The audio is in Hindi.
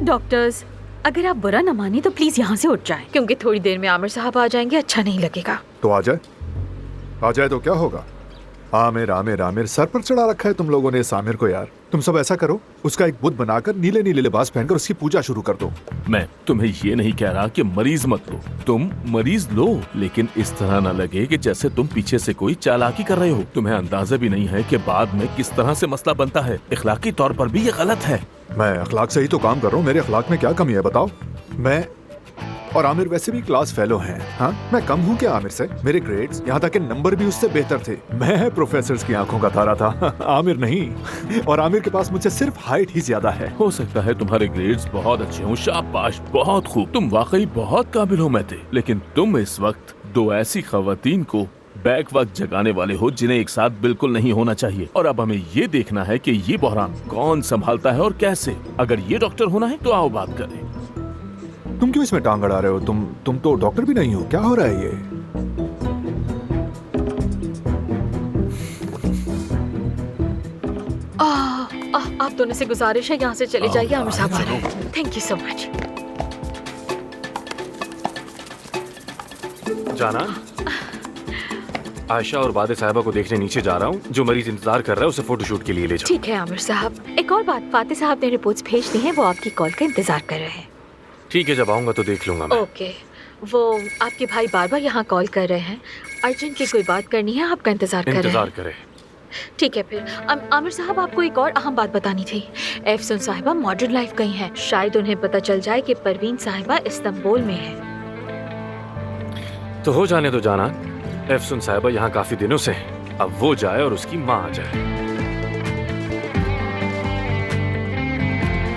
डॉक्टर्स, अगर आप बुरा न माने तो प्लीज यहाँ से उठ जाएं, क्योंकि थोड़ी देर में आमिर साहब आ जाएंगे, अच्छा नहीं लगेगा। तो आ जाए तो क्या होगा? आमिर आमिर आमिर सर पर चढ़ा रखा है तुम लोगों ने इस आमिर को यार। तुम सब ऐसा करो, उसका एक बुत बनाकर नीले नीले लिबास पहनकर उसकी पूजा शुरू कर दो। मैं तुम्हें ये नहीं कह रहा कि मरीज मत लो, तुम मरीज लो, लेकिन इस तरह न लगे कि जैसे तुम पीछे से कोई चालाकी कर रहे हो। तुम्हें अंदाजा भी नहीं है कि बाद में किस तरह से मसला बनता है। इखलाकी तौर पर भी ये गलत है। मैं अखलाक से ही तो काम कर रहा हूँ, मेरे अखलाक में क्या कमी है बताओ? मैं और आमिर वैसे भी क्लास फेलो हैं। हाँ, मैं कम हूँ क्या आमिर से? मेरे ग्रेड्स, यहाँ तक के नंबर भी उससे बेहतर थे। मैं प्रोफेसर्स की आंखों का तारा था, आमिर नहीं। और आमिर के पास मुझसे सिर्फ हाइट ही ज्यादा है। हो सकता है तुम्हारे ग्रेड्स बहुत अच्छे हों, शाबाश, बहुत खूब, तुम वाकई बहुत काबिल हो मैथे, लेकिन तुम इस वक्त दो ऐसी खवातीन को बैक वक्त जगाने वाले हो जिन्हें एक साथ बिल्कुल नहीं होना चाहिए। और अब हमें ये देखना है कि ये बहरान कौन संभालता है और कैसे। अगर ये डॉक्टर होना है तो आओ बात करें। तुम क्यों इसमें टांग अड़ा रहे हो? तुम तो डॉक्टर भी नहीं हो। क्या हो रहा है ये? आप दोनों से गुजारिश है, यहाँ से चले जाइए। आमिर साहब आ रहे हैं। Thank you so much. जाना, आयशा और बादे साहिबा को देखने नीचे जा रहा हूँ। जो मरीज इंतजार कर रहा है उसे फोटोशूट के लिए ले जाओ। ठीक है आमिर साहब। एक और बात, फाते साहब ने रिपोर्ट्स भेज दी हैं, वो आपकी कॉल का इंतजार कर रहे हैं। ठीक है, जब आऊंगा तो देख लूंगा मैं। ओके, वो आपके भाई बार बार यहाँ कॉल कर रहे हैं, अर्जेंट की कोई बात करनी है, आपका इंतजार कर रहे हैं। करे। ठीक है फिर। आमिर साहब, आपको एक और अहम बात बतानी थी। एफसुन साहिबा मॉडर्न लाइफ गई हैं, शायद उन्हें पता चल जाए कि परवीन साहिबा इस्तांबुल में है। तो हो जाने दो जाना, एफसुन साहिबा यहाँ काफी दिनों से हैं। अब वो जाए और उसकी माँ आ जाए।